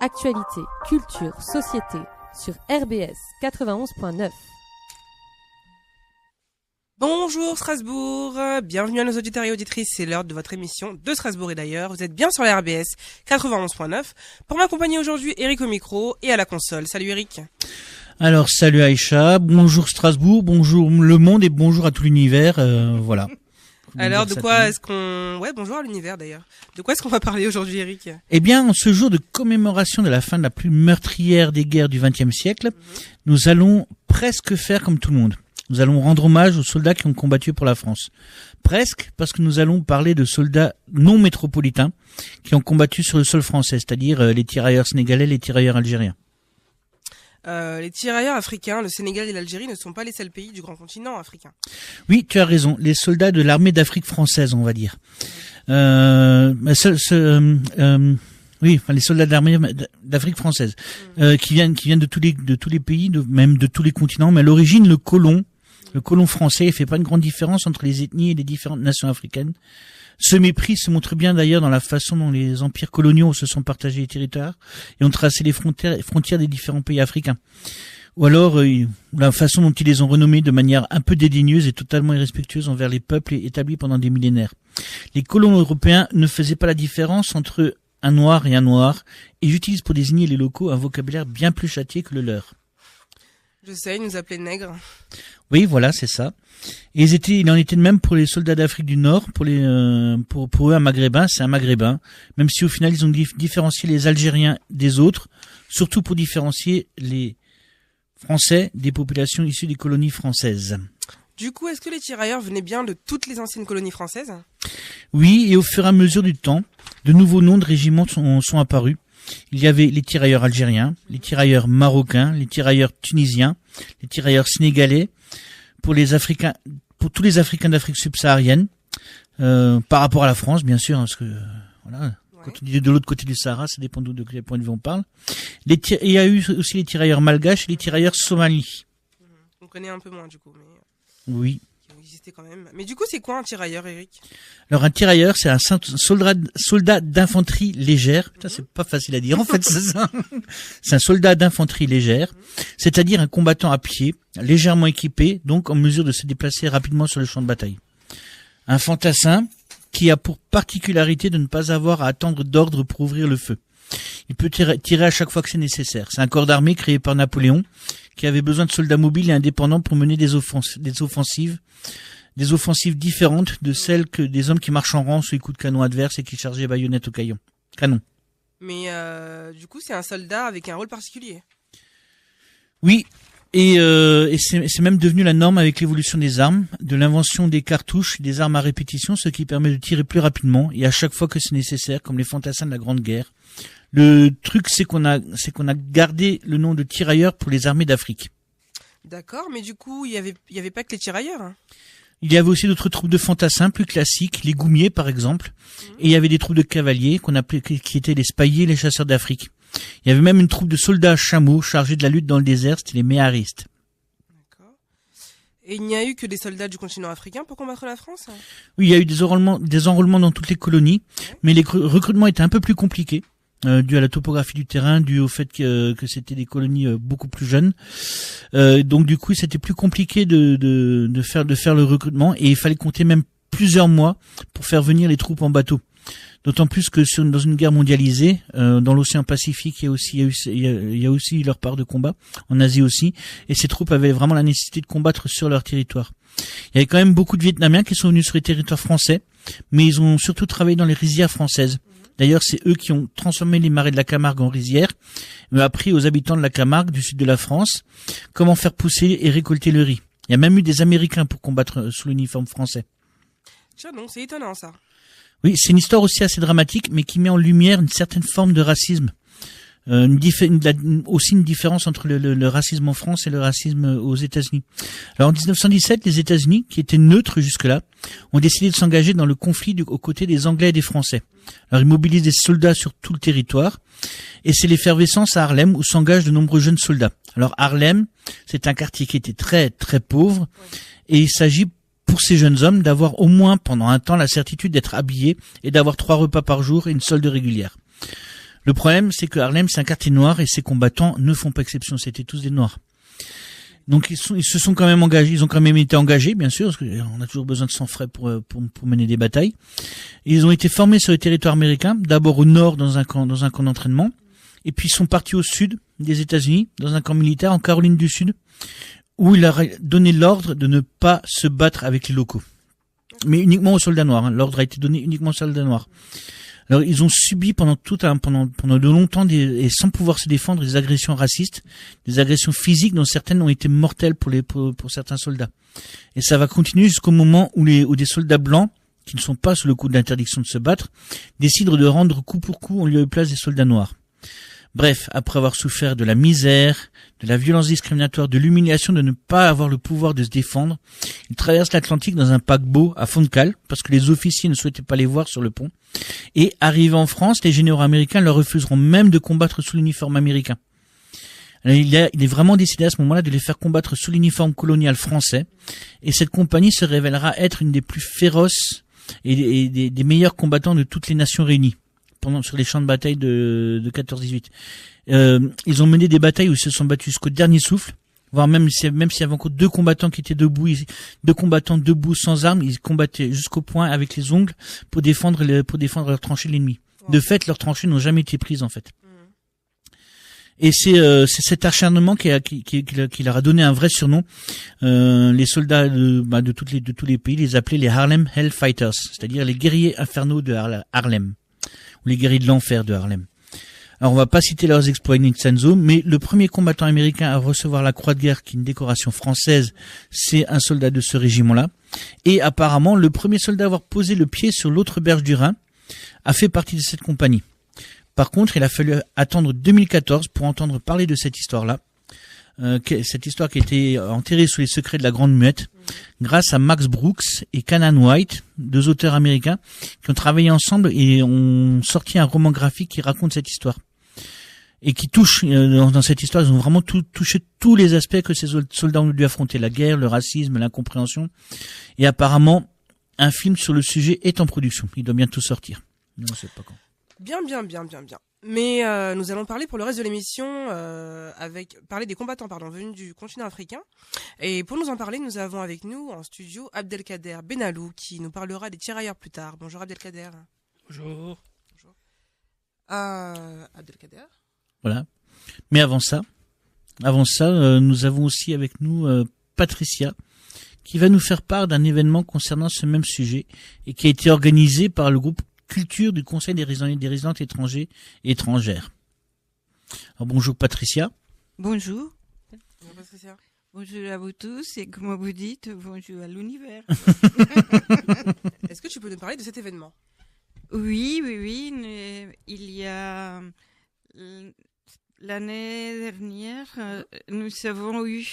Actualité, culture, société sur RBS 91.9. Bonjour Strasbourg, bienvenue à nos auditeurs et auditrices, c'est l'heure de votre émission de Strasbourg et d'ailleurs. Vous êtes bien sur la RBS 91.9. Pour m'accompagner aujourd'hui, Eric au micro et à la console. Salut Eric. Alors salut Aïcha, bonjour Strasbourg, bonjour le monde et bonjour à tout l'univers, voilà. Alors de quoi est-ce qu'on... Ouais, bonjour à l'univers d'ailleurs. De quoi est-ce qu'on va parler aujourd'hui Eric ? Eh bien, en ce jour de commémoration de la fin de la plus meurtrière des guerres du XXe siècle, nous allons presque faire comme tout le monde. Nous allons rendre hommage aux soldats qui ont combattu pour la France. Presque, parce que nous allons parler de soldats non métropolitains qui ont combattu sur le sol français, c'est-à-dire les tirailleurs sénégalais, les tirailleurs algériens. Les tirailleurs africains, le Sénégal et l'Algérie ne sont pas les seuls pays du grand continent africain. Oui, tu as raison. Les soldats de l'armée d'Afrique française, on va dire. Oui, enfin les soldats de l'armée d'Afrique française, qui viennent de tous les pays, même de tous les continents. Mais à l'origine, le colon français, il fait pas une grande différence entre les ethnies et les différentes nations africaines. Ce mépris se montre bien d'ailleurs dans la façon dont les empires coloniaux se sont partagés les territoires et ont tracé les frontières des différents pays africains. Ou alors la façon dont ils les ont renommés de manière un peu dédaigneuse et totalement irrespectueuse envers les peuples établis pendant des millénaires. Les colons européens ne faisaient pas la différence entre un noir et un noir, et j'utilise pour désigner les locaux un vocabulaire bien plus châtié que le leur. Je sais, ils nous appelaient nègres. Oui, voilà, c'est ça. Et il en était de même pour les soldats d'Afrique du Nord, pour eux, un maghrébin, c'est un maghrébin, même si au final ils ont différencié les Algériens des autres, surtout pour différencier les Français des populations issues des colonies françaises. Du coup, est-ce que les tirailleurs venaient bien de toutes les anciennes colonies françaises ? Oui, et au fur et à mesure du temps, de nouveaux noms de régiments sont apparus. Il y avait les tirailleurs algériens, les tirailleurs marocains, les tirailleurs tunisiens, les tirailleurs sénégalais, pour tous les Africains d'Afrique subsaharienne, par rapport à la France, bien sûr, hein, parce que voilà, ouais. Quand on dit de l'autre côté du Sahara, ça dépend de quel point de vue on parle. Il y a eu aussi les tirailleurs malgaches et les tirailleurs somalis. On connaît un peu moins du coup, mais oui. Qui ont existé quand même. Mais du coup, c'est quoi un tirailleur, Eric ? Alors un tirailleur, c'est un soldat d'infanterie légère. Putain, c'est pas facile à dire en fait, c'est ça. C'est un soldat d'infanterie légère, c'est-à-dire un combattant à pied, légèrement équipé, donc en mesure de se déplacer rapidement sur le champ de bataille. Un fantassin qui a pour particularité de ne pas avoir à attendre d'ordre pour ouvrir le feu. Il peut tirer à chaque fois que c'est nécessaire. C'est un corps d'armée créé par Napoléon qui avait besoin de soldats mobiles et indépendants pour mener des offensives différentes de celles que des hommes qui marchent en rang sous les coups de canon adverses et qui chargeaient baïonnettes au canon. Mais du coup, c'est un soldat avec un rôle particulier. Oui, et c'est même devenu la norme avec l'évolution des armes, de l'invention des cartouches, des armes à répétition, ce qui permet de tirer plus rapidement et à chaque fois que c'est nécessaire, comme les fantassins de la Grande Guerre. Le truc, c'est qu'on a gardé le nom de tirailleur pour les armées d'Afrique. D'accord, mais du coup, il y avait pas que les tirailleurs. Hein. Il y avait aussi d'autres troupes de fantassins plus classiques, les goumiers par exemple, et il y avait des troupes de cavaliers qu'on appelait, qui étaient les spahis, les chasseurs d'Afrique. Il y avait même une troupe de soldats à chameaux chargés de la lutte dans le désert, c'était les méharistes. D'accord. Et il n'y a eu que des soldats du continent africain pour combattre la France ? Oui, il y a eu des enrôlements dans toutes les colonies, mais les recrutements étaient un peu plus compliqués. Dû à la topographie du terrain, dû au fait que c'était des colonies beaucoup plus jeunes. Donc du coup, c'était plus compliqué de faire le recrutement et il fallait compter même plusieurs mois pour faire venir les troupes en bateau. D'autant plus que dans une guerre mondialisée, dans l'océan Pacifique, il y a aussi leur part de combat, en Asie aussi, et ces troupes avaient vraiment la nécessité de combattre sur leur territoire. Il y avait quand même beaucoup de Vietnamiens qui sont venus sur les territoires français, mais ils ont surtout travaillé dans les rizières françaises. D'ailleurs, c'est eux qui ont transformé les marais de la Camargue en rizières, mais appris aux habitants de la Camargue, du sud de la France, comment faire pousser et récolter le riz. Il y a même eu des Américains pour combattre sous l'uniforme français. Tiens donc, c'est étonnant ça. Oui, c'est une histoire aussi assez dramatique, mais qui met en lumière une certaine forme de racisme. Aussi une différence entre le racisme en France et le racisme aux États-Unis. Alors en 1917, les États-Unis, qui étaient neutres jusque-là, ont décidé de s'engager dans le conflit aux côtés des Anglais et des Français. Alors ils mobilisent des soldats sur tout le territoire, et c'est l'effervescence à Harlem où s'engagent de nombreux jeunes soldats. Alors Harlem, c'est un quartier qui était très très pauvre, et il s'agit pour ces jeunes hommes d'avoir au moins pendant un temps la certitude d'être habillés et d'avoir 3 repas par jour et une solde régulière. Le problème, c'est que Harlem, c'est un quartier noir et ses combattants ne font pas exception. C'était tous des noirs. Donc ils se sont quand même engagés, ils ont quand même été engagés, bien sûr, parce qu'on a toujours besoin de sang frais pour mener des batailles. Et ils ont été formés sur le territoire américain, d'abord au nord dans un camp d'entraînement, et puis ils sont partis au sud des États-Unis, dans un camp militaire en Caroline du Sud, où il a donné l'ordre de ne pas se battre avec les locaux, mais uniquement aux soldats noirs. L'ordre a été donné uniquement aux soldats noirs. Alors ils ont subi pendant de longtemps et sans pouvoir se défendre des agressions racistes, des agressions physiques dont certaines ont été mortelles pour certains soldats. Et ça va continuer jusqu'au moment où des soldats blancs qui ne sont pas sous le coup de l'interdiction de se battre décident de rendre coup pour coup en lieu et place des soldats noirs. Bref, après avoir souffert de la misère, de la violence discriminatoire, de l'humiliation de ne pas avoir le pouvoir de se défendre, ils traversent l'Atlantique dans un paquebot à fond de cale, parce que les officiers ne souhaitaient pas les voir sur le pont. Et arrivés en France, les généraux américains leur refuseront même de combattre sous l'uniforme américain. Alors, il est vraiment décidé à ce moment-là de les faire combattre sous l'uniforme colonial français, et cette compagnie se révélera être une des plus féroces et des meilleurs combattants de toutes les nations réunies. Sur les champs de bataille de 14-18. Ils ont mené des batailles où ils se sont battus jusqu'au dernier souffle, voire même s'il y avait encore deux combattants qui étaient debout, deux combattants debout sans armes, ils combattaient jusqu'au poing avec les ongles pour défendre leurs tranchées de l'ennemi. Wow. De fait, leurs tranchées n'ont jamais été prises, en fait. Et c'est cet acharnement qui leur a donné un vrai surnom. Les soldats de tous les pays les appelaient les Harlem Hellfighters, c'est-à-dire les guerriers infernaux de Harlem, ou les guerriers de l'enfer de Harlem. Alors on va pas citer leurs exploits in extenso, mais le premier combattant américain à recevoir la Croix de guerre, qui est une décoration française, c'est un soldat de ce régiment-là. Et apparemment, le premier soldat à avoir posé le pied sur l'autre berge du Rhin a fait partie de cette compagnie. Par contre, il a fallu attendre 2014 pour entendre parler de cette histoire-là. Cette histoire qui a été enterrée sous les secrets de la Grande Muette, grâce à Max Brooks et Canaan White, deux auteurs américains, qui ont travaillé ensemble et ont sorti un roman graphique qui raconte cette histoire. Et qui touche, dans cette histoire, ils ont vraiment touché tous les aspects que ces soldats ont dû affronter, la guerre, le racisme, l'incompréhension. Et apparemment, un film sur le sujet est en production. Il doit bientôt sortir. Mais on ne sait pas quand. Bien. Mais nous allons parler pour le reste de l'émission parler des combattants venus du continent africain. Et pour nous en parler, nous avons avec nous en studio Abdelkader Benalou qui nous parlera des tirailleurs plus tard. Bonjour Abdelkader. Bonjour. Abdelkader. Voilà. Mais avant ça, nous avons aussi avec nous Patricia qui va nous faire part d'un événement concernant ce même sujet et qui a été organisé par le groupe Culture du Conseil des résidentes étrangers et étrangères. Alors, bonjour Patricia. Bonjour. Bonjour Patricia. Bonjour à vous tous et comme vous dites, bonjour à l'univers. Est-ce que tu peux nous parler de cet événement ? Oui. Il y a l'année dernière, nous avons eu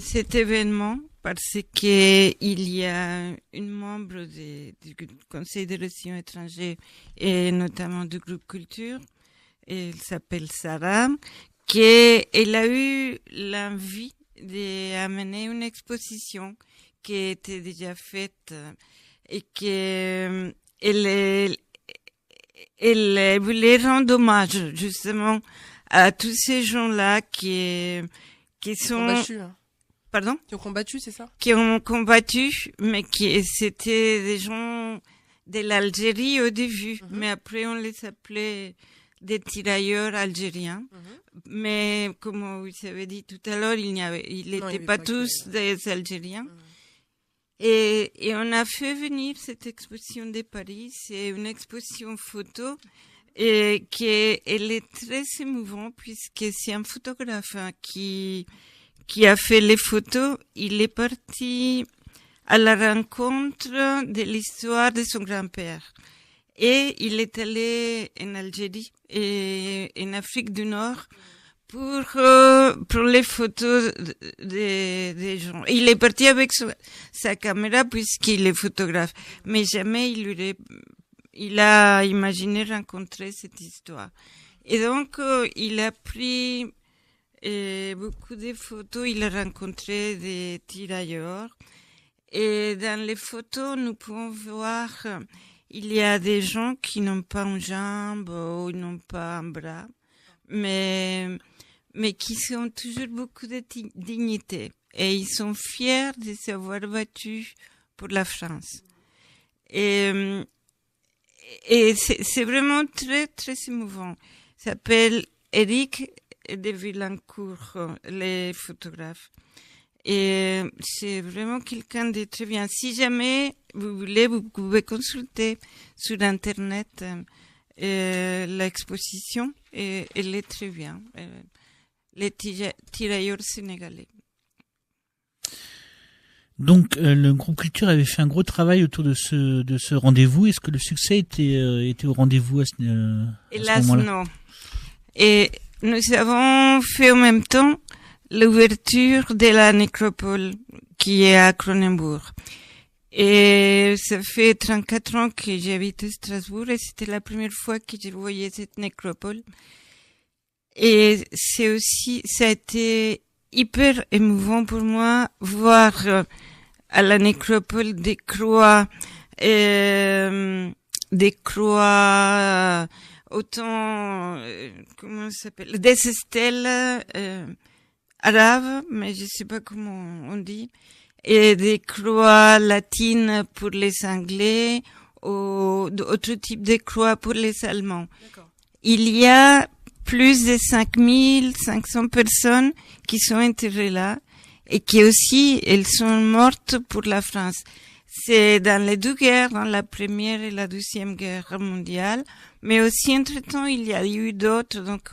cet événement parce que il y a une membre du Conseil des relations étrangères et notamment du groupe Culture, elle s'appelle Sarah, elle a eu l'envie d'amener une exposition qui était déjà faite et qu'elle voulait rendre hommage justement à tous ces gens-là qui sont... Pardon ? Qui ont combattu, c'est ça ? Qui ont combattu, mais c'était des gens de l'Algérie au début. Mais après, on les appelait des tirailleurs algériens. Mais comme vous avez dit tout à l'heure, ils n'étaient pas tous des Algériens. Et on a fait venir cette exposition de Paris. C'est une exposition photo et elle est très émouvante puisque c'est un photographe qui a fait les photos. Il est parti à la rencontre de l'histoire de son grand-père. Et il est allé en Algérie et en Afrique du Nord pour les photos des gens. Il est parti avec sa caméra puisqu'il est photographe. Mais jamais il a imaginé rencontrer cette histoire. Et donc, il a pris beaucoup de photos, il a rencontré des tirailleurs. Et dans les photos, nous pouvons voir, il y a des gens qui n'ont pas une jambe ou n'ont pas un bras, mais qui sont toujours beaucoup de dignité. Et ils sont fiers de s'avoir battus pour la France. Et c'est vraiment très, très émouvant. Il s'appelle Éric de Villancourt, les photographes. Et c'est vraiment quelqu'un de très bien. Si jamais vous voulez, vous pouvez consulter sur Internet l'exposition. Et elle est très bien. Les tirailleurs sénégalais. Donc, le groupe Culture avait fait un gros travail autour de ce rendez-vous. Est-ce que le succès était au rendez-vous à ce moment-là? Non. Et nous avons fait en même temps l'ouverture de la nécropole qui est à Cronenbourg. Et ça fait 34 ans que j'habite à Strasbourg et c'était la première fois que je voyais cette nécropole. Et ça a été hyper émouvant pour moi voir à la nécropole des croix autant comment ça s'appelle, des stèles arabes, mais je sais pas comment on dit, et des croix latines pour les Anglais ou d'autres types de croix pour les Allemands. D'accord. Il y a plus de 5500 personnes qui sont enterrées là et qui aussi, elles sont mortes pour la France. C'est dans les deux guerres, dans la première et la deuxième guerre mondiale, mais aussi entre-temps, il y a eu d'autres, donc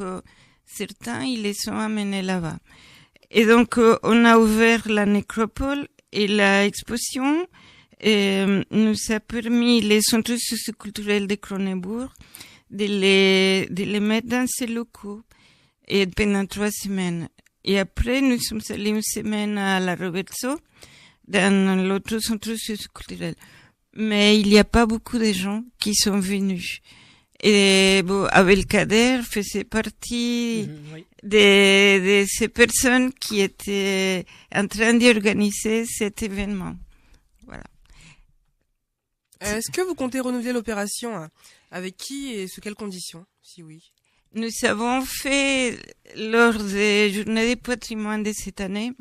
certains, ils les ont amenés là-bas. Et donc, on a ouvert la nécropole et l'exposition nous a permis, les centres socioculturels de Cronenbourg, de les mettre dans ces locaux et pendant 3 semaines. Et après, nous sommes allés une semaine à la Roberto, dans l'autre centre socioculturel. Mais il n'y a pas beaucoup de gens qui sont venus. Et bon, Abdelkader faisait partie de ces personnes qui étaient en train d'organiser cet événement. Voilà. Est-ce que vous comptez renouveler l'opération? Avec qui et sous quelles conditions, si oui? Nous avons fait, lors des journées du patrimoine de cette année,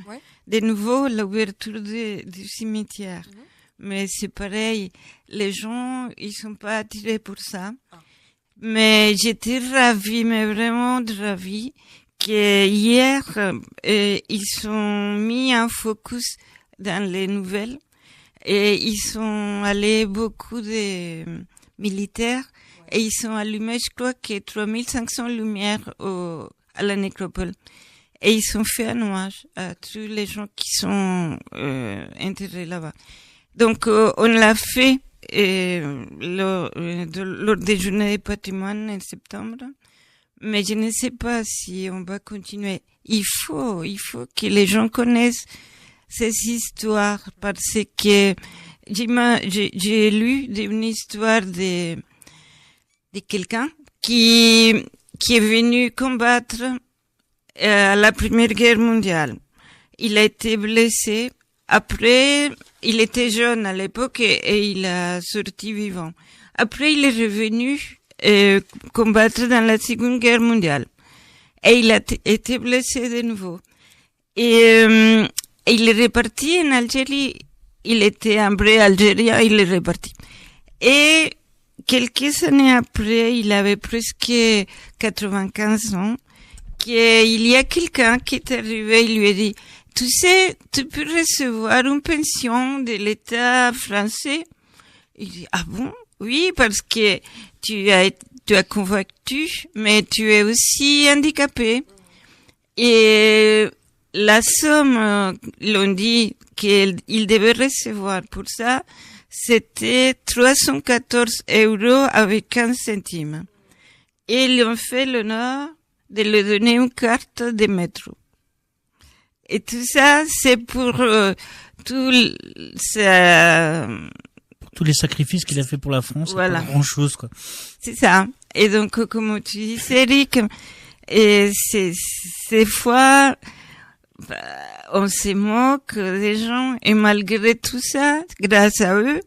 de nouveau l'ouverture du cimetière. Mais c'est pareil, les gens, ils sont pas attirés pour ça. Mais j'étais ravie, mais vraiment ravie, que hier, ils sont mis un focus dans les nouvelles et ils sont allés beaucoup de militaires et ils sont allumés, je crois, que 3500 lumières à la nécropole. Et ils ont fait un hommage à tous les gens qui sont enterrés là-bas. Donc, on l'a fait lors des journées de patrimoine en septembre. Mais je ne sais pas si on va continuer. Il faut que les gens connaissent ces histoires parce que j'ai lu une histoire de quelqu'un qui est venu combattre à la Première Guerre mondiale. Il a été blessé. Après, il était jeune à l'époque et il a sorti vivant. Après, il est revenu combattre dans la Seconde Guerre mondiale. Et il a été blessé de nouveau. Et il est reparti en Algérie. Il était un vrai Algérien, il est reparti. Et quelques années après, il avait presque 95 ans, qu'il y a quelqu'un qui est arrivé, il lui a dit, tu sais, tu peux recevoir une pension de l'État français. Il dit, ah bon? Oui, parce que tu as convaincu, mais tu es aussi handicapé. Et la somme, l'on dit qu'il devait recevoir pour ça, c'était 314 € avec 15 centimes. Et ils ont fait l'honneur de lui donner une carte de métro. Et tout ça, c'est pour tous les sacrifices qu'il a fait pour la France. Voilà. C'est pas grand chose, quoi. C'est ça. Et donc, comme tu dis, Eric, et ces fois, on se moque des gens, et malgré tout ça, grâce à eux,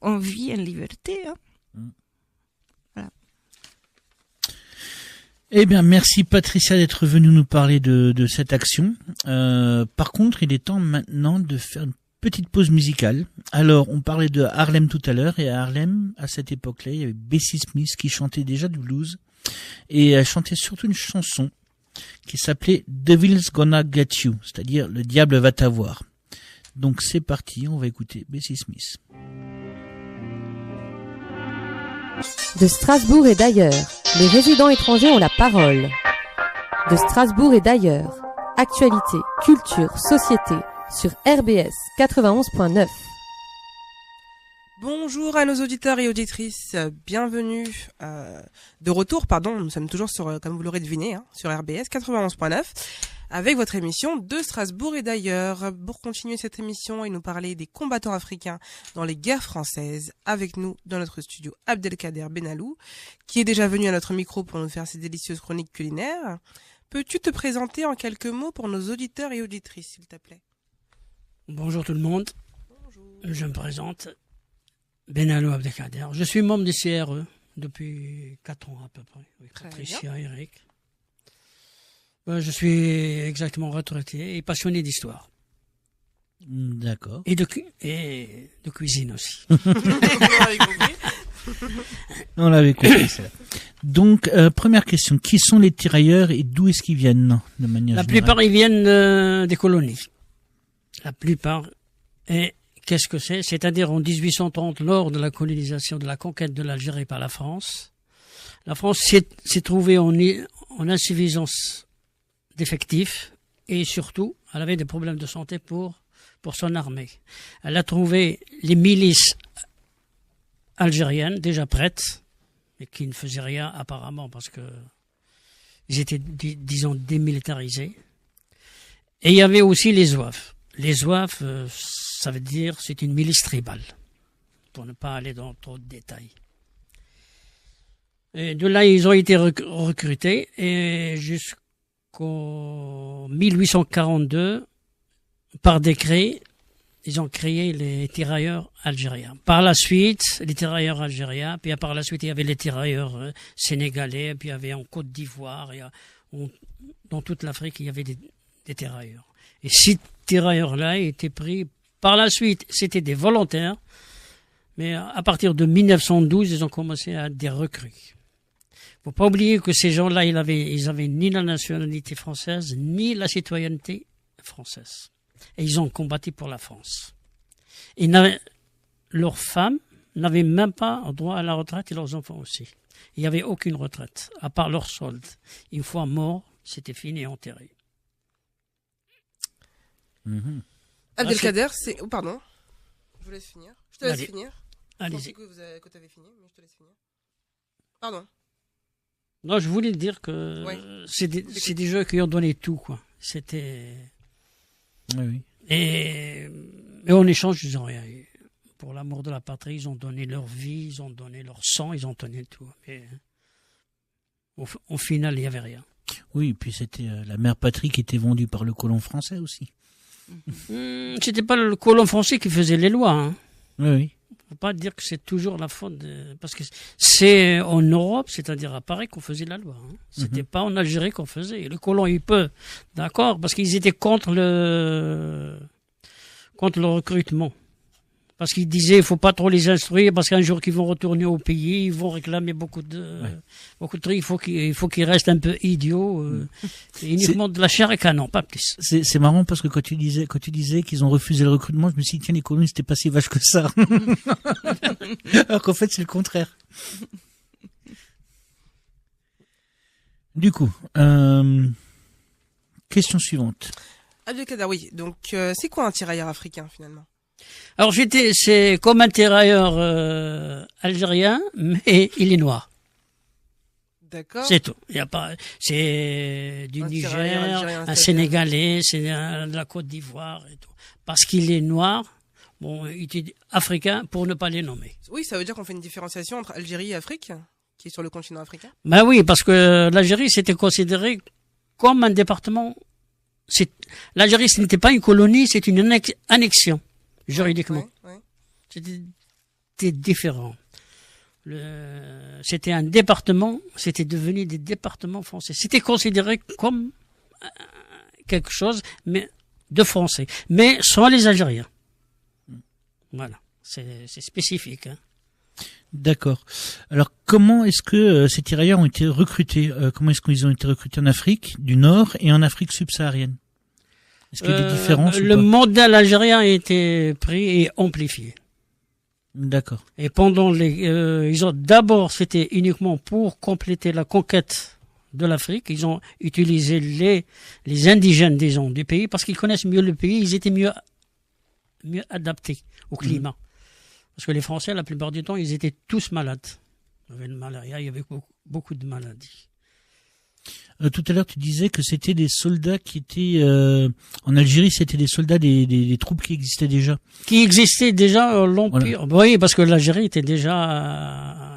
on vit en liberté, hein. Eh bien, merci Patricia d'être venue nous parler de cette action. Par contre, il est temps maintenant de faire une petite pause musicale. Alors, on parlait de Harlem tout à l'heure, et à Harlem, à cette époque-là, il y avait Bessie Smith qui chantait déjà du blues, et elle chantait surtout une chanson qui s'appelait Devil's Gonna Get You, c'est-à-dire le diable va t'avoir. Donc c'est parti, on va écouter Bessie Smith. De Strasbourg et d'ailleurs, les résidents étrangers ont la parole. De Strasbourg et d'ailleurs, actualité, culture, société, sur RBS 91.9. Bonjour à nos auditeurs et auditrices, bienvenue de retour, nous sommes toujours sur, comme vous l'aurez deviné, sur RBS 91.9, avec votre émission de Strasbourg et d'ailleurs. Pour continuer cette émission et nous parler des combattants africains dans les guerres françaises, avec nous dans notre studio Abdelkader Benalou, qui est déjà venu à notre micro pour nous faire ses délicieuses chroniques culinaires. Peux-tu te présenter en quelques mots pour nos auditeurs et auditrices, s'il te plaît? Bonjour tout le monde. Bonjour. Je me présente, Benalou Abdelkader. Je suis membre du CRE depuis 4 ans à peu près, avec Patricia et Eric. Je suis exactement retraité et passionné d'histoire. D'accord. Et de cuisine aussi. On l'avait compris, ça. Donc, première question. Qui sont les tirailleurs et d'où est-ce qu'ils viennent, de manière La générale? plupart, ils viennent des colonies. La plupart. Et qu'est-ce que c'est? C'est-à-dire en 1830, lors de la colonisation, de la conquête de l'Algérie par la France s'est trouvée en insuffisance d'effectifs et surtout, elle avait des problèmes de santé pour son armée. Elle a trouvé les milices algériennes déjà prêtes, mais qui ne faisaient rien apparemment parce que ils étaient, disons, démilitarisés. Et il y avait aussi les zouaves. Les zouaves, ça veut dire c'est une milice tribale, pour ne pas aller dans trop de détails. Et de là, ils ont été recrutés et jusqu'en 1842, par décret, ils ont créé les tirailleurs algériens. Par la suite, les tirailleurs algériens, puis par la suite, il y avait les tirailleurs sénégalais, puis il y avait en Côte d'Ivoire, dans toute l'Afrique, il y avait des tirailleurs. Et ces tirailleurs-là étaient pris par la suite, c'était des volontaires, mais à partir de 1912, ils ont commencé à être des recrues. Faut pas oublier que ces gens-là, ils avaient ni la nationalité française, ni la citoyenneté française. Et ils ont combattu pour la France. Et leurs femmes n'avaient même pas droit à la retraite et leurs enfants aussi. Il n'y avait aucune retraite, à part leur solde. Une fois morts, c'était fini et enterré. Mhm. Abdelkader, c'est... Oh, pardon. Je vous laisse finir. Je te laisse Allez. finir. Allez-y. Je pensais que tu avais fini, mais je te laisse finir. Pardon. Non, je voulais dire que Ouais. c'est des jeux qui ont donné tout, quoi. C'était... Oui. Et en échange, ils ont rien eu. Pour l'amour de la patrie, ils ont donné leur vie, ils ont donné leur sang, ils ont donné tout. Mais au final, il n'y avait rien. Oui, et puis c'était la mère patrie qui était vendue par le colon français aussi. C'était pas le colon français qui faisait les lois. Hein. Oui, oui. Faut pas dire que c'est toujours la faute parce que c'est en Europe, c'est-à-dire à Paris qu'on faisait la loi. Hein. C'était pas en Algérie qu'on faisait. Le colon, il peut, d'accord, parce qu'ils étaient contre le recrutement. Parce qu'ils disaient, il faut pas trop les instruire, parce qu'un jour qu'ils vont retourner au pays, ils vont réclamer beaucoup de trucs. Il faut qu'ils restent un peu idiots. C'est uniquement de la chair et canon, pas plus. C'est marrant parce que quand tu disais qu'ils ont refusé le recrutement, je me suis dit, tiens, les colons, c'était pas si vache que ça. Alors qu'en fait, c'est le contraire. Du coup, question suivante. Abdelkader, oui. Donc, c'est quoi un tirailleur africain, finalement? Alors c'est comme un tirailleur algérien, mais il est noir. D'accord. C'est tout. Il y a pas. C'est du Un Niger, tirailleur algérien, un c'est-à-dire Sénégalais, c'est de la Côte d'Ivoire et tout. Parce qu'il est noir. Bon, il était africain pour ne pas les nommer. Oui, ça veut dire qu'on fait une différenciation entre Algérie et Afrique, qui est sur le continent africain. Ben oui, parce que l'Algérie c'était considéré comme un département. L'Algérie ce n'était pas une colonie, c'est une annexion juridiquement. Ouais. C'était différent. C'était un département, c'était devenu des départements français. C'était considéré comme quelque chose, mais de français, mais sans les Algériens. Voilà, c'est spécifique. Hein. D'accord. Alors, comment est-ce que ces tirailleurs ont été recrutés comment est-ce qu'ils ont été recrutés en Afrique du Nord et en Afrique subsaharienne? Est-ce qu'il y a des différences ou Le pas? modèle algérien a été pris et amplifié. D'accord. Et pendant d'abord, c'était uniquement pour compléter la conquête de l'Afrique. Ils ont utilisé les indigènes, disons, du pays, parce qu'ils connaissent mieux le pays, ils étaient mieux adaptés au climat. Parce que les Français, la plupart du temps, ils étaient tous malades. Il y avait une malaria, il y avait beaucoup de maladies. Tout à l'heure, tu disais que c'était des soldats qui étaient en Algérie, c'était des soldats des troupes qui existaient déjà. Qui existait déjà l'Empire. Voilà. Oui, parce que l'Algérie était déjà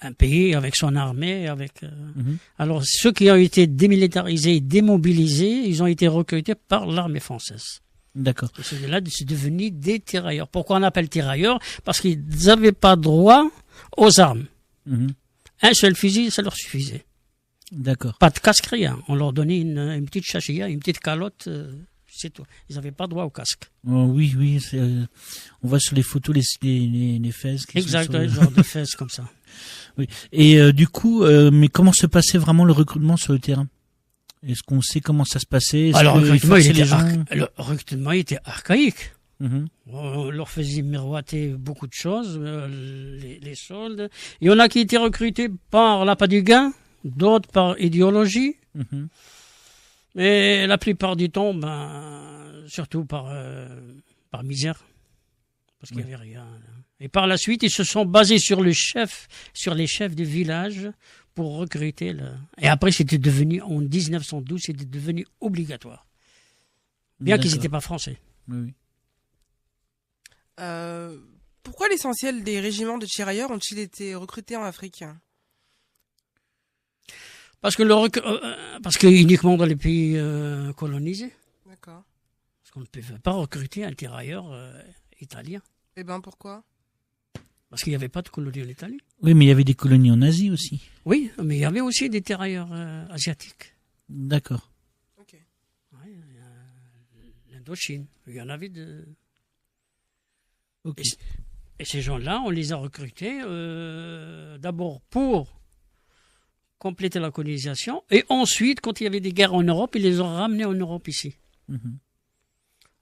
un pays avec son armée. Alors, ceux qui ont été démilitarisés et démobilisés, ils ont été recrutés par l'armée française. D'accord. Et ceux-là, c'est devenu des tirailleurs. Pourquoi on appelle tirailleurs? Parce qu'ils n'avaient pas droit aux armes. Un seul fusil, ça leur suffisait. D'accord. Pas de casque, rien. On leur donnait une petite chachia, une petite calotte, c'est tout. Ils n'avaient pas droit au casque. Oh, oui, on voit sur les photos les fesses. Exactement, genre de fesses comme ça. Oui. Et du coup, mais comment se passait vraiment le recrutement sur le terrain? Est-ce qu'on sait comment ça se passait? Alors, le recrutement était archaïque. On leur faisait miroiter beaucoup de choses, les soldes. Il y en a qui étaient recrutés par l'appât du gain, d'autres par idéologie. Mais la plupart du temps, surtout par misère, parce qu'il n'y avait rien. Et par la suite, ils se sont basés sur les chefs du village pour recruter. Et après, c'était devenu, en 1912, c'était devenu obligatoire. Bien qu'ils n'étaient pas français. Oui. Pourquoi l'essentiel des régiments de tirailleurs ont-ils été recrutés en Afrique? Parce que uniquement dans les pays colonisés. D'accord. Parce qu'on ne pouvait pas recruter un tirailleur italien. Eh ben pourquoi? Parce qu'il n'y avait pas de colonie en Italie. Oui, mais il y avait des colonies en Asie aussi. Oui, mais il y avait aussi des tirailleurs asiatiques. D'accord. Ok. Ouais, l'Indochine, il y en avait de... Ok. Et ces gens-là, on les a recrutés d'abord pour compléter la colonisation, et ensuite, quand il y avait des guerres en Europe, ils les ont ramenés en Europe ici.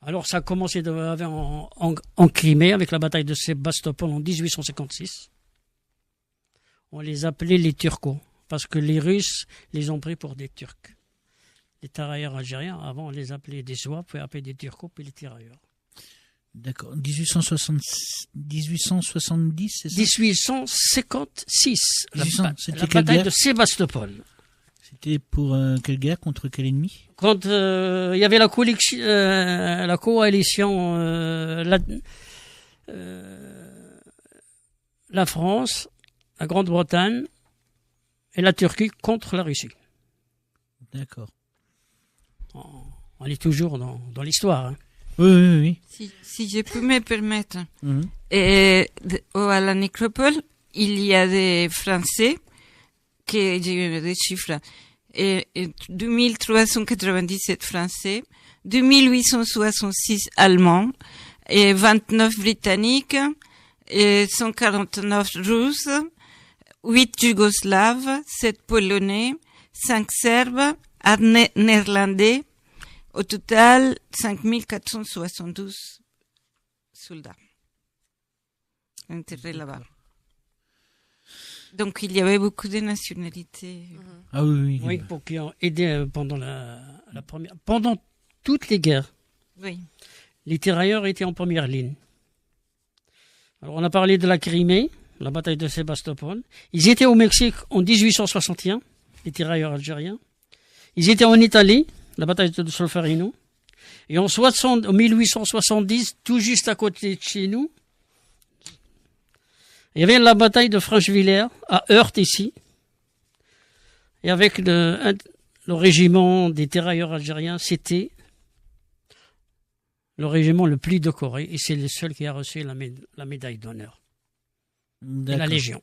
Alors ça a commencé en Crimée avec la bataille de Sébastopol en 1856. On les appelait les Turcos, parce que les Russes les ont pris pour des Turcs. Les tirailleurs algériens, avant on les appelait des Zouaves, puis après des Turcos, puis les tirailleurs. D'accord. 1870, c'est ça? 1856, la C'était quelle bataille guerre? de Sébastopol. C'était pour quelle guerre? Contre quel ennemi? Quand il y avait la coalition, la France, la Grande-Bretagne et la Turquie contre la Russie. D'accord. On est toujours dans l'histoire. Hein. Oui. Si je peux me permettre. Et à la nécropole, il y a des Français, j'ai eu des chiffres, et 2397 Français, 2866 Allemands, et 29 Britanniques, et 149 Russes, 8 Yougoslaves, 7 Polonais, 5 Serbes, Néerlandais. Au total, 5472 soldats enterrés là-bas. Donc, il y avait beaucoup de nationalités. Ah oui. Oui, pour qui ont aidé pendant pendant toutes les guerres. Oui. Les tirailleurs étaient en première ligne. Alors, on a parlé de la Crimée, la bataille de Sébastopol. Ils étaient au Mexique en 1861, les tirailleurs algériens. Ils étaient en Italie, la bataille de Solferino. Et en 1870, tout juste à côté de chez nous, il y avait la bataille de Franchevillers, à Heurt ici. Et avec le régiment des tirailleurs algériens, c'était le régiment le plus décoré. Et c'est le seul qui a reçu la médaille d'honneur. Et la Légion.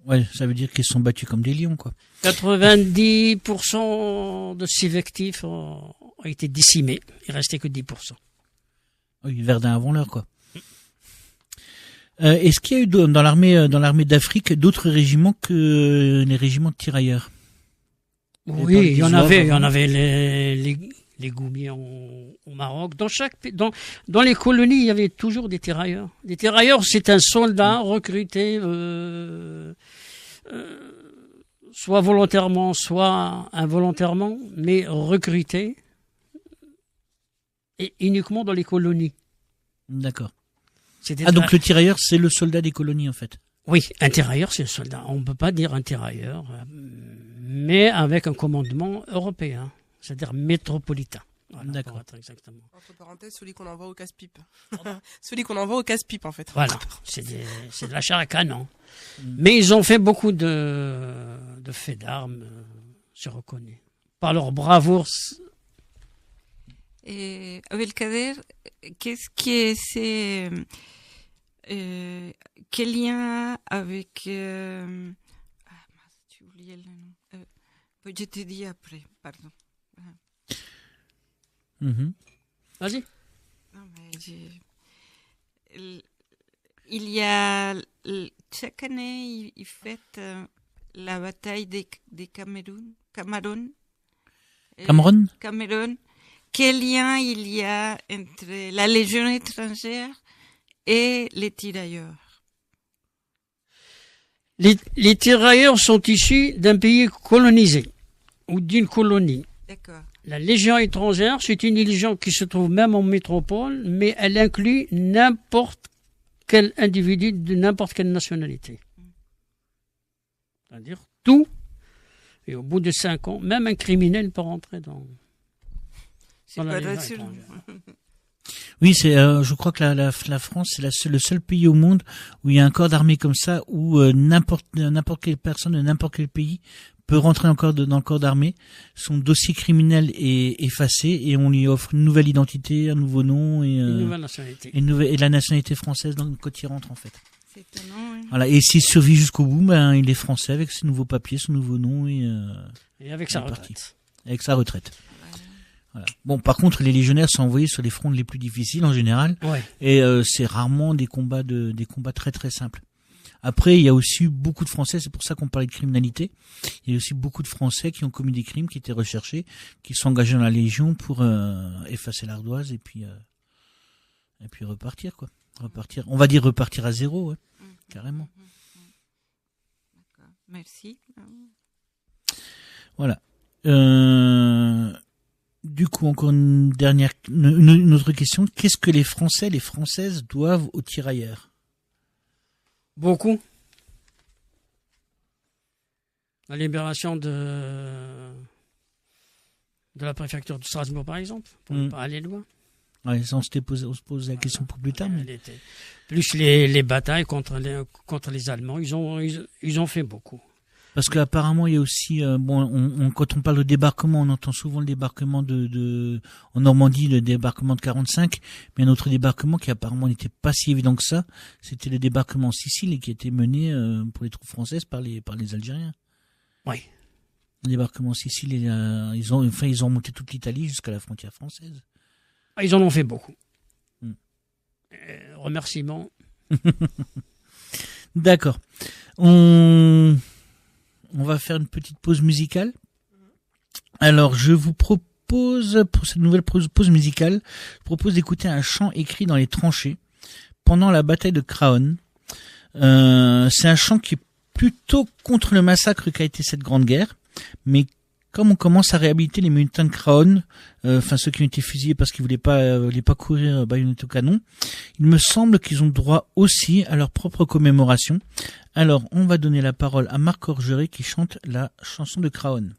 Ouais, ça veut dire qu'ils se sont battus comme des lions, quoi. 90% de ces effectifs ont été décimés. Il restait que 10%. Oui, Verdun avant l'heure, quoi. Est-ce qu'il y a eu dans l'armée d'Afrique d'autres régiments que les régiments de tirailleurs? Oui, il y en avait les Goumiers au Maroc. Dans les colonies, il y avait toujours des tirailleurs. Les tirailleurs, c'est un soldat recruté, soit volontairement, soit involontairement, mais recruté, et uniquement dans les colonies. D'accord. Donc le tirailleur, c'est le soldat des colonies, en fait. Oui, un tirailleur, c'est un soldat. On ne peut pas dire un tirailleur, mais avec un commandement européen, c'est-à-dire métropolitain. Voilà, d'accord. Exactement. Entre parenthèses, celui qu'on envoie au casse-pipe. Celui qu'on envoie au casse-pipe, en fait. Voilà, c'est de la chair à canon. Mais ils ont fait beaucoup de faits d'armes, je reconnais. Par leur bravoure. Et Abdelkader, qu'est-ce qui est quel lien avec j'ai oublié le nom. Je te dis après, pardon. Vas-y. Non, mais il y a chaque année ils fêtent la bataille des Cameroun. Quel lien il y a entre la Légion étrangère et les tirailleurs? Les tirailleurs sont issus d'un pays colonisé ou d'une colonie. D'accord. La Légion étrangère, c'est une légion qui se trouve même en métropole, mais elle inclut n'importe quel individu de n'importe quelle nationalité. C'est-à-dire tout. Et au bout de 5 ans, même un criminel peut rentrer dans la Légion étrangère. Oui, je crois que la France, c'est le seul pays au monde où il y a un corps d'armée comme ça, où n'importe quelle personne de n'importe quel pays peut rentrer dans le corps d'armée. Son dossier criminel est effacé et on lui offre une nouvelle identité, un nouveau nom et une nouvelle nationalité. Et la nationalité française quand il rentre, en fait. C'est étonnant, oui. Voilà. Et s'il survit jusqu'au bout, il est français avec ses nouveaux papiers, son nouveau nom et avec sa retraite. Parti. Avec sa retraite. Voilà. Bon, par contre, les légionnaires sont envoyés sur les fronts les plus difficiles en général, et c'est rarement des combats très très simples. Après, il y a aussi beaucoup de Français, c'est pour ça qu'on parlait de criminalité. Il y a aussi beaucoup de Français qui ont commis des crimes, qui étaient recherchés, qui sont engagés dans la Légion pour effacer l'ardoise et puis repartir, quoi. On va dire repartir à zéro, ouais, carrément. D'accord. Merci. Voilà. Du coup, encore une autre question. Qu'est-ce que les Français, les Françaises doivent aux tirailleurs? Beaucoup. La libération de la préfecture de Strasbourg, par exemple, pour ne pas aller loin. Ouais, on se pose la question pour plus tard. Mais... Plus les batailles contre les Allemands, ils ont fait beaucoup. Parce qu'apparemment, il y a aussi, quand on parle de débarquement, on entend souvent le débarquement en Normandie, le débarquement de 45, mais un autre débarquement qui apparemment n'était pas si évident que ça, c'était le débarquement en Sicile et qui a été mené pour les troupes françaises par les Algériens. Oui. Le débarquement en Sicile, ils ont remonté toute l'Italie jusqu'à la frontière française. Ils en ont fait beaucoup. Remerciements. D'accord. On va faire une petite pause musicale. Alors, je vous propose, pour cette nouvelle pause musicale, d'écouter un chant écrit dans les tranchées pendant la bataille de Craonne. C'est un chant qui est plutôt contre le massacre qu'a été cette grande guerre, mais comme on commence à réhabiliter les militants de Craonne, ceux qui ont été fusillés parce qu'ils voulaient pas courir baïonnette au canon, il me semble qu'ils ont droit aussi à leur propre commémoration. Alors, on va donner la parole à Marc Orgeret qui chante la chanson de Craonne.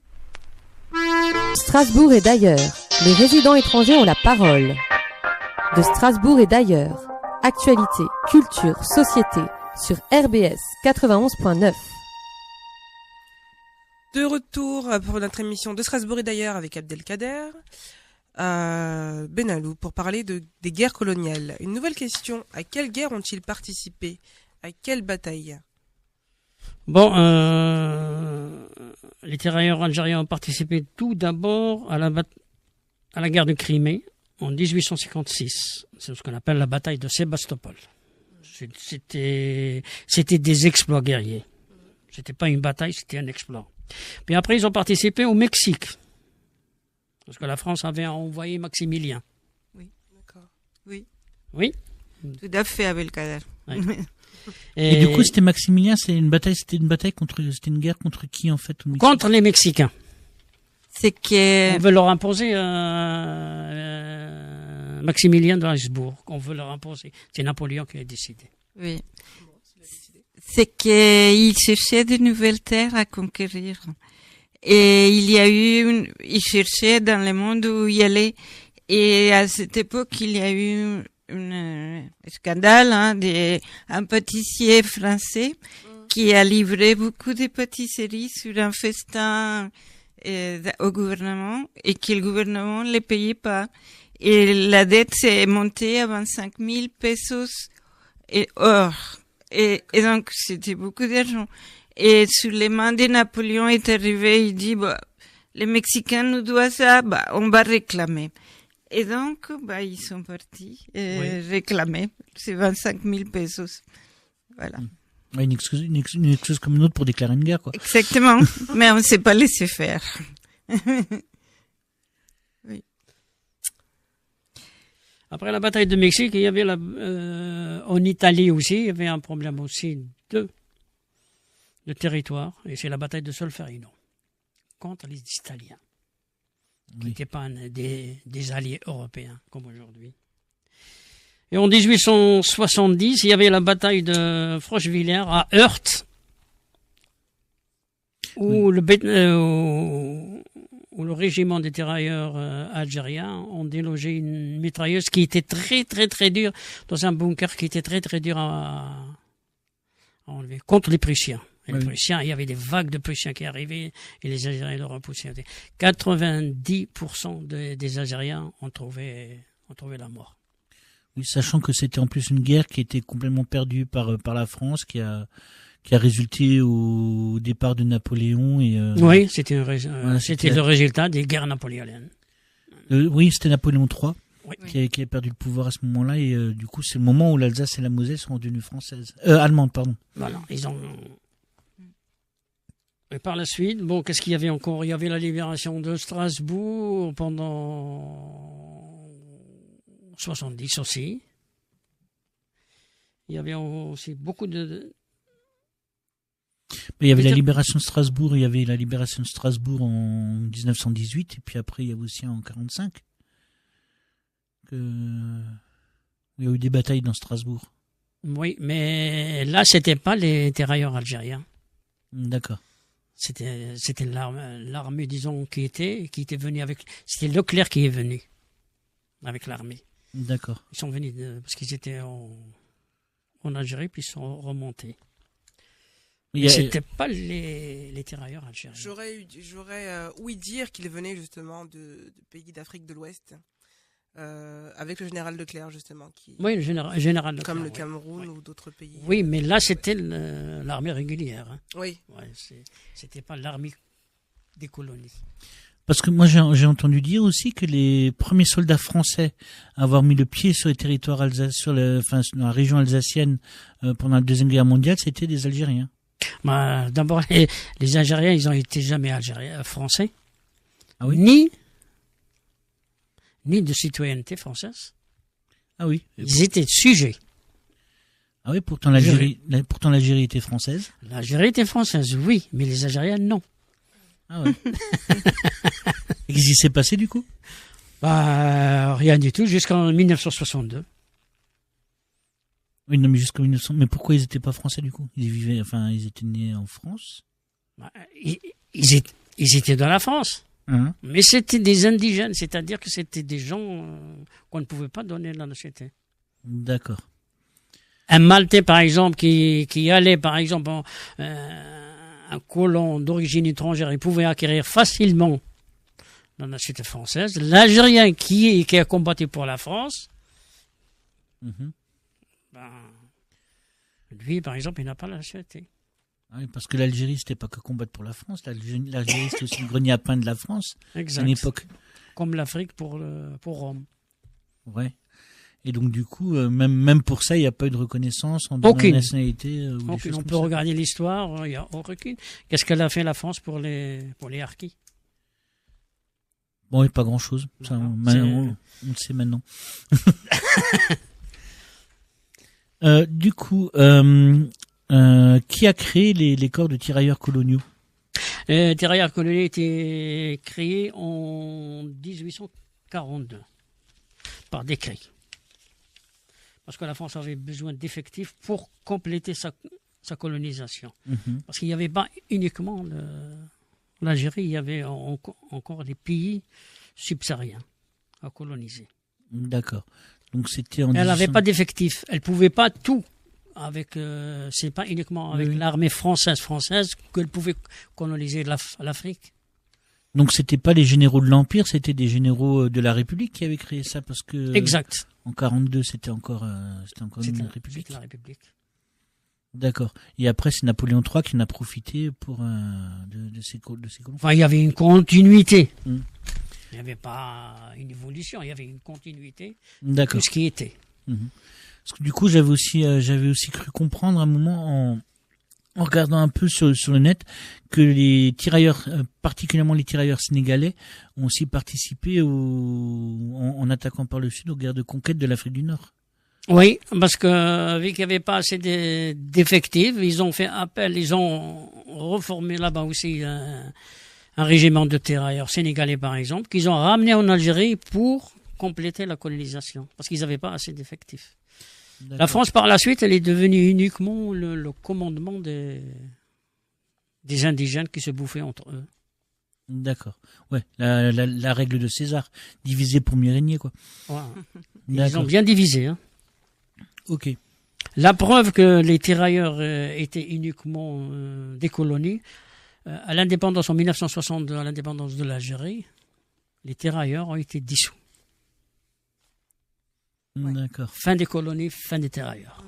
Strasbourg et d'ailleurs, les résidents étrangers ont la parole. De Strasbourg et d'ailleurs, actualité, culture, société, sur RBS 91.9. De retour pour notre émission de Strasbourg et d'ailleurs avec Abdelkader, Benalou, pour parler des guerres coloniales. Une nouvelle question, à quelle guerre ont-ils participé? À quelle bataille? Bon, les tirailleurs algériens ont participé tout d'abord à la guerre de Crimée en 1856. C'est ce qu'on appelle la bataille de Sébastopol. C'était des exploits guerriers. C'était pas une bataille, c'était un exploit. Puis après, ils ont participé au Mexique. Parce que la France avait envoyé Maximilien. D'accord. Oui, Oui. tout à fait, Abdelkader. Ouais. Et du coup, c'était Maximilien, c'était une guerre contre qui, en fait, au Mexique? contre les Mexicains. C'est que On veut leur imposer Maximilien de Habsbourg. On veut leur imposer. C'est Napoléon qui a décidé. oui, c'est qu'il cherchait de nouvelles terres à conquérir. Et il y a eu, il cherchait dans le monde où il allait. Et à cette époque, il y a eu un scandale, un pâtissier français qui a livré beaucoup de pâtisseries sur un festin au gouvernement et que le gouvernement ne les payait pas. Et la dette s'est montée à 25 000 pesos et or. Et donc, c'était beaucoup d'argent. Et sur les mains de Napoléon est arrivé, il dit, bah, les Mexicains nous doivent ça, bah, on va réclamer. Et donc, bah, ils sont partis réclamer ces 25 000 pesos. Voilà. Ouais, une excuse comme une autre pour déclarer une guerre, quoi. Exactement. Mais on ne s'est pas laissé faire. Oui. Après la bataille de Mexique, il y avait en Italie aussi, il y avait un problème aussi de territoire, et c'est la bataille de Solferino contre les Italiens, qui n'étaient pas des alliés européens comme aujourd'hui. Et en 1870, il y avait la bataille de Frochevillers à Heurt, où le régiment des tirailleurs algériens ont délogé une mitrailleuse qui était très très très dure dans un bunker qui était très très dur à enlever contre les Prussiens. Et les Prussiens, il y avait des vagues de Prussiens qui arrivaient et les Algériens le repoussaient. 90% des Algériens ont trouvé la mort. Oui, sachant que c'était en plus une guerre qui était complètement perdue par la France, qui a résulté au départ de Napoléon et oui, c'était le résultat des guerres napoléoniennes. Oui, c'était Napoléon III Oui. qui a perdu le pouvoir à ce moment-là et du coup c'est le moment où l'Alsace et la Moselle sont devenues françaises, allemandes, pardon. Voilà, et par la suite, bon, qu'est-ce qu'il y avait encore? Il y avait la libération de Strasbourg pendant 70 aussi. Il y avait aussi beaucoup de... Mais il y avait la libération de Strasbourg, il y avait la libération de Strasbourg en 1918 et puis après il y avait aussi en 45 il y a eu des batailles dans Strasbourg. Oui, mais là c'était pas les tirailleurs algériens. D'accord. C'était l'armée, disons, qui était venue avec... C'était Leclerc qui est venu avec l'armée. D'accord. Ils sont venus parce qu'ils étaient en Algérie, puis ils sont remontés. Mais c'était pas les tirailleurs algériens. J'aurais ouï dire qu'il venait justement de pays d'Afrique de l'Ouest, avec le général Leclerc justement. Oui, le général Leclerc. Comme le Cameroun ou d'autres pays. Oui, mais là c'était l'armée régulière. Hein. Oui. Ouais, c'était pas l'armée des colonies. Parce que moi j'ai entendu dire aussi que les premiers soldats français à avoir mis le pied sur les territoires sur la région alsacienne pendant la Deuxième Guerre mondiale, c'était des Algériens. Bah, d'abord, les Algériens, ils ont été jamais français, Ah oui. ni de citoyenneté française. Ah oui. Ils étaient sujets. Ah oui, pourtant l'Algérie était française. L'Algérie était française, oui, mais les Algériens, non. Ah ouais. Et qu'est-ce qui s'est passé du coup? Bah, rien du tout, jusqu'en 1962. Oui, non, mais jusqu'en 1900. Mais pourquoi ils étaient pas français du coup? Ils étaient nés en France. Bah, ils étaient dans la France. Hein? Mais c'était des indigènes, c'est-à-dire que c'était des gens qu'on ne pouvait pas donner la nationalité. D'accord. Un Maltais, par exemple, qui allait, par exemple, un colon d'origine étrangère, il pouvait acquérir facilement la nationalité française. L'Algérien qui a combattu pour la France, Mm-hmm. ben, lui, par exemple, il n'a pas la nationalité. Ah oui, parce que l'Algérie, c'était pas que combattre pour la France. L'Algérie, c'était aussi le grenier à pain de la France Exact. à une époque. Comme l'Afrique pour Rome. Ouais. Et donc, du coup, même pour ça, il n'y a pas eu de reconnaissance en donnant Aucune. la nationalité. Ou des Donc, choses on comme peut ça. regarder l'histoire, il n'y a aucune. Qu'est-ce qu'elle a fait la France pour les harkis? Bon, et pas grand-chose. Ça, Non, on le sait maintenant. Du coup, qui a créé les corps de tirailleurs coloniaux? Les tirailleurs coloniaux étaient créés en 1842 par décret. Parce que la France avait besoin d'effectifs pour compléter sa colonisation. Mhm. Parce qu'il n'y avait pas uniquement l'Algérie, il y avait encore des pays subsahariens à coloniser. D'accord. Donc c'était en Elle n'avait 1800. pas d'effectifs. Elle pouvait pas tout. C'est pas uniquement avec Oui. l'armée française qu'elle pouvait coloniser l'Afrique. Donc c'était pas les généraux de l'Empire, c'était des généraux de la République qui avaient créé ça parce que Exact. en 42 c'était encore C'était une République. la République. D'accord. Et après c'est Napoléon III qui en a profité pour de ces colons. Enfin, il y avait une continuité. Mm. Il n'y avait pas une évolution, il y avait une continuité D'accord. de ce qui était. Mhm. Parce que du coup, j'avais aussi cru comprendre à un moment en regardant un peu sur le net que les tirailleurs, particulièrement les tirailleurs sénégalais, ont aussi participé en attaquant par le sud aux guerres de conquête de l'Afrique du Nord. Oui, parce que vu qu'il n'y avait pas assez d'effectifs, ils ont fait appel, ils ont reformé là-bas aussi un régiment de tirailleurs sénégalais par exemple, qu'ils ont ramené en Algérie pour compléter la colonisation, parce qu'ils n'avaient pas assez d'effectifs. D'accord. La France, par la suite, elle est devenue uniquement le commandement des indigènes qui se bouffaient entre eux. D'accord. Ouais, la règle de César, diviser pour mieux régner, quoi. Voilà. Ils D'accord. ont bien divisé. Hein. Ok. La preuve que les tirailleurs étaient uniquement des colonies, à l'indépendance en 1962, à l'indépendance de l'Algérie, les tirailleurs ont été dissous. Ouais. D'accord. Fin des colonies, fin des tirailleurs.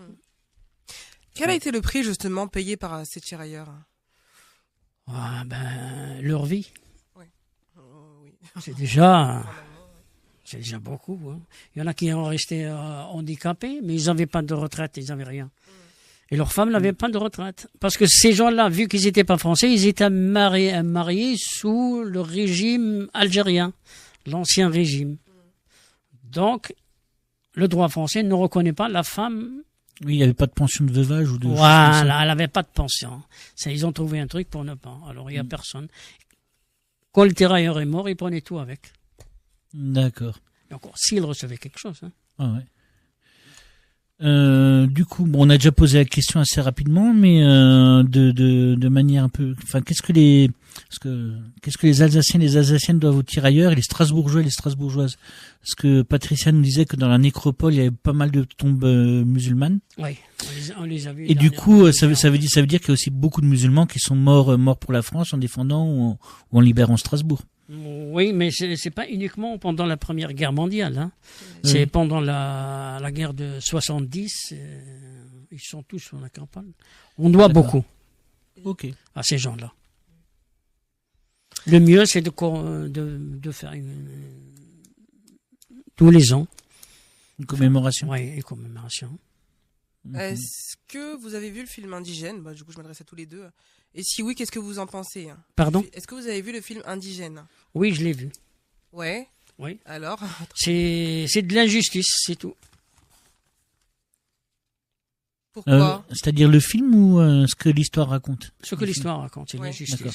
Quel a été le prix justement payé par ces tirailleurs? Ah, leur vie, Oui. c'est déjà beaucoup. Hein. Il y en a qui ont resté handicapés, mais ils n'avaient pas de retraite, ils n'avaient rien. Et leurs femmes n'avaient pas de retraite. Parce que ces gens-là, vu qu'ils n'étaient pas français, ils étaient mariés sous le régime algérien, l'ancien régime. Donc, le droit français ne reconnaît pas la femme. Oui, il n'y avait pas de pension de veuvage ou de. Voilà, elle n'avait pas de pension. Ils ont trouvé un truc pour ne pas. Alors, il n'y a personne. Quand le tirailleur est mort, ils prenaient tout avec. D'accord. Et encore, s'il recevait quelque chose. Hein. Ah ouais. Du coup, bon, on a déjà posé la question assez rapidement, mais de manière un peu. Enfin, qu'est-ce que les Alsaciens et les Alsaciennes doivent aux tirailleurs et les Strasbourgeois et les Strasbourgeoises? Parce que Patricia nous disait que dans la nécropole, il y avait pas mal de tombes musulmanes. Oui, on les a vus. Et du coup, ça veut dire qu'il y a aussi beaucoup de musulmans qui sont morts pour la France en défendant ou en libérant Strasbourg. Oui, mais c'est pas uniquement pendant la Première Guerre mondiale. Hein. C'est pendant la guerre de 70. Ils sont tous sur la campagne. On doit D'accord. beaucoup Ok. à ces gens-là. Le mieux, c'est de faire tous les ans. Une commémoration. Oui, une commémoration. Est-ce que vous avez vu le film Indigène? Du coup, je m'adresse à tous les deux. Et si oui, qu'est-ce que vous en pensez? Pardon? Est-ce que vous avez vu le film Indigène? Oui, je l'ai vu. Ouais. Oui. Alors? C'est de l'injustice, c'est tout. Pourquoi? C'est-à-dire le film ou ce que l'histoire raconte? Ce que l'histoire raconte, c'est Ouais. l'injustice. D'accord.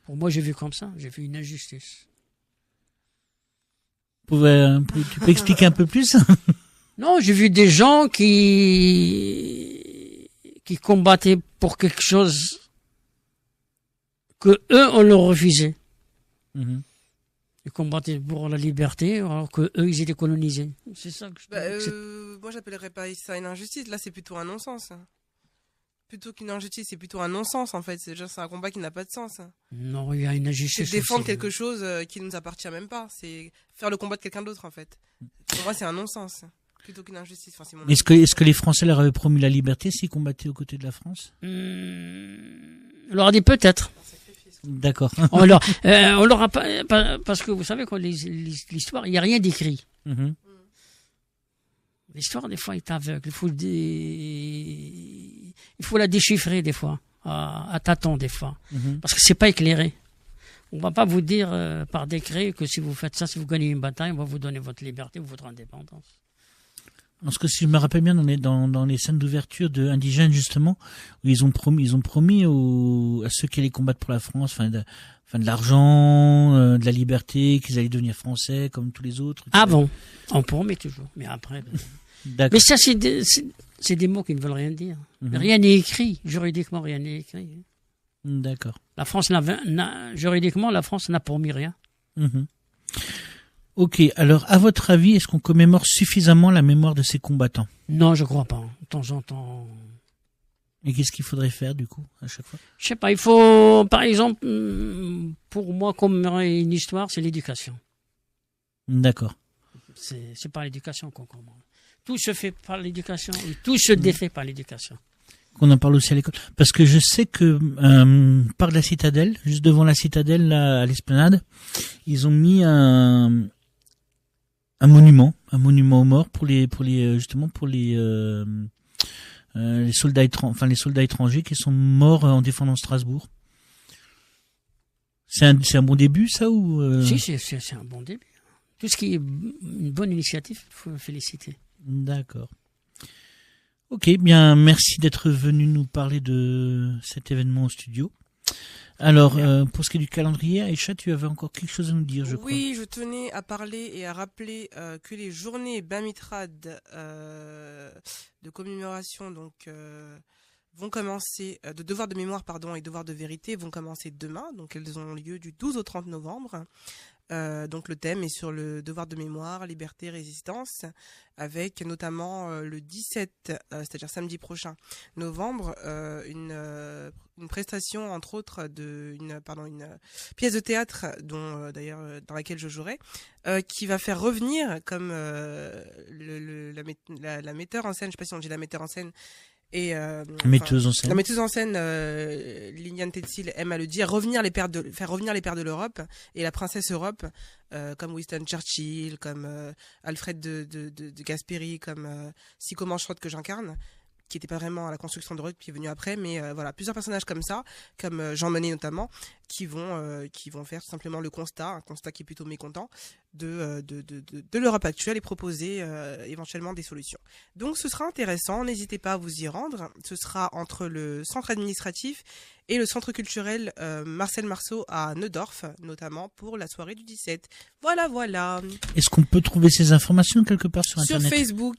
Pour moi, j'ai vu comme ça. J'ai vu une injustice. Tu peux expliquer un peu plus? Non, j'ai vu des gens qui combattaient pour quelque chose que eux on leur refusait. Mhm. Ils combattaient pour la liberté alors que eux ils étaient colonisés. C'est ça que je Moi, j'appellerais pas ça une injustice. Là, c'est plutôt un non-sens. Plutôt qu'une injustice, c'est plutôt un non-sens en fait. C'est un combat qui n'a pas de sens. Non, il y a une C'est injustice. défendre aussi. quelque chose qui ne nous appartient même pas. C'est faire le combat de quelqu'un d'autre en fait. Pour moi, c'est un non-sens. plutôt qu'une injustice. Enfin, c'est mon Est-ce que les Français leur avaient promis la liberté s'ils combattaient aux côtés de la France? On leur a dit peut-être. D'accord. On leur a pas, parce que vous savez que l'histoire, il n'y a rien d'écrit. Mhm. L'histoire, des fois, est aveugle. Il faut la déchiffrer, des fois, à tâtons, des fois. Mhm. Parce que c'est pas éclairé. On va pas vous dire par décret que si vous faites ça, si vous gagnez une bataille, on va vous donner votre liberté ou votre indépendance. Parce que si je me rappelle bien, dans les scènes d'ouverture de Indigènes, justement, où ils ont promis à ceux qui allaient combattre pour la France, de l'argent, de la liberté, qu'ils allaient devenir français comme tous les autres. Ah bon, on promet toujours, mais après. D'accord. Mais ça, c'est des mots qui ne veulent rien dire. Mhm. Rien n'est écrit, juridiquement, rien n'est écrit. D'accord. La France juridiquement, la France n'a promis rien. Mhm. Ok, alors à votre avis, est-ce qu'on commémore suffisamment la mémoire de ces combattants? Non, je crois pas. De temps en temps. Et qu'est-ce qu'il faudrait faire du coup à chaque fois? Je sais pas, il faut, par exemple, pour moi, commémorer une histoire, c'est l'éducation. D'accord. C'est par l'éducation qu'on commémore. Tout se fait par l'éducation, tout se défait par l'éducation. Qu'on en parle aussi à l'école. Parce que je sais que par la citadelle, juste devant la citadelle, là, à l'esplanade, ils ont mis un monument aux morts pour les soldats étrangers qui sont morts en défendant Strasbourg. C'est un bon début, ça, ou Si, c'est un bon début. Tout ce qui est une bonne initiative, il faut féliciter. D'accord. Ok, bien, merci d'être venu nous parler de cet événement au studio. Alors, pour ce qui est du calendrier, Aïcha, tu avais encore quelque chose à nous dire, je crois. Oui, je tenais à parler et à rappeler que les journées Bamitrad de commémoration vont commencer, de devoir de mémoire et devoir de vérité vont commencer demain. Donc elles ont lieu du 12 au 30 novembre. Donc le thème est sur le devoir de mémoire, liberté, résistance, avec notamment le 17, c'est-à-dire samedi prochain, novembre, une prestation entre autres une pièce de théâtre dont d'ailleurs dans laquelle je jouerai, qui va faire revenir comme la metteur en scène, je sais pas si on dit la metteur en scène. Et metteuse en scène. La metteuse en scène, Liliane Tetsil aime à le dire, faire revenir les pères de l'Europe et la princesse Europe, comme Winston Churchill, comme Alfred de Gasperi, comme Sicko Mancherotte que j'incarne, qui n'était pas vraiment à la construction de l'Europe, qui est venu après, mais voilà, plusieurs personnages comme ça, comme Jean Monnet notamment, qui vont faire tout simplement un constat qui est plutôt mécontent de l'Europe actuelle et proposer éventuellement des solutions. Donc ce sera intéressant, n'hésitez pas à vous y rendre. Ce sera entre le centre administratif et le centre culturel Marcel Marceau à Neudorf, notamment pour la soirée du 17. Voilà. Est-ce qu'on peut trouver ces informations quelque part sur Internet? Sur Facebook,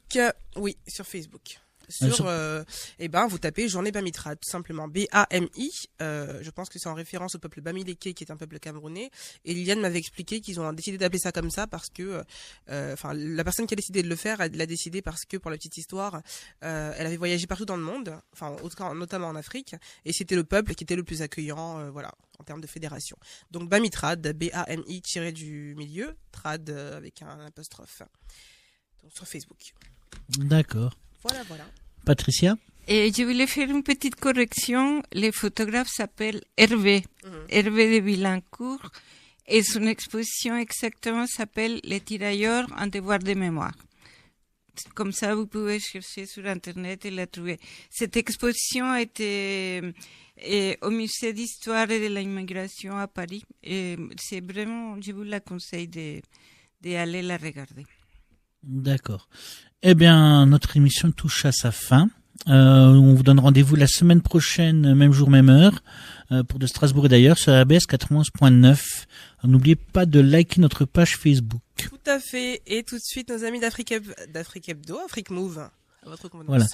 oui, sur Facebook. Vous tapez Journée Bamitrad, tout simplement. B-A-M-I. Je pense que c'est en référence au peuple Bamileke, qui est un peuple camerounais. Et Liliane m'avait expliqué qu'ils ont décidé d'appeler ça comme ça parce que, la personne qui a décidé de le faire, elle l'a décidé parce que, pour la petite histoire, elle avait voyagé partout dans le monde, notamment en Afrique, et c'était le peuple qui était le plus accueillant, en termes de fédération. Donc Bamitrad, B-A-M-I tiré du milieu, trad avec un apostrophe. Donc sur Facebook. D'accord. Voilà. Patricia? Et je voulais faire une petite correction. Le photographe s'appelle Hervé. Hervé de Villancourt. Et son exposition exactement s'appelle Les tirailleurs, un devoir de mémoire. Comme ça, vous pouvez chercher sur Internet et la trouver. Cette exposition a été au musée d'histoire et de l'immigration à Paris. Et c'est vraiment, je vous la conseille d'aller la regarder. D'accord. Eh bien, notre émission touche à sa fin. On vous donne rendez-vous la semaine prochaine, même jour, même heure, pour de Strasbourg et d'ailleurs, sur RBS 91.9. N'oubliez pas de liker notre page Facebook. Tout à fait. Et tout de suite, nos amis d'Afrique Hebdo, Afrique Move. À votre convenance. Voilà.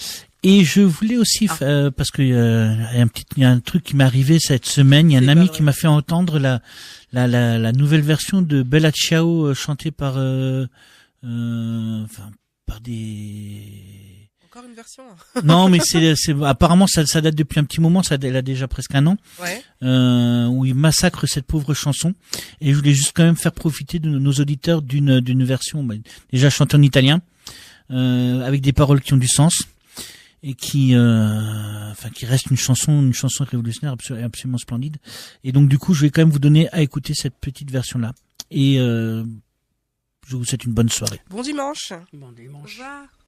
Et je voulais aussi, parce que il y a un truc qui m'est arrivé cette semaine. Il y a un ami qui m'a fait entendre la nouvelle version de Bella Ciao chantée par des... Encore une version. Non, mais c'est apparemment ça date depuis un petit moment, elle a déjà presque un an. Ouais. Où il massacre cette pauvre chanson. Et je voulais juste quand même faire profiter de nos auditeurs d'une version déjà chantée en italien. avec des paroles qui ont du sens et qui reste une chanson révolutionnaire absolument splendide. Et donc du coup, je vais quand même vous donner à écouter cette petite version là. Et je vous souhaite une bonne soirée. Bon dimanche. Bon dimanche. Au revoir.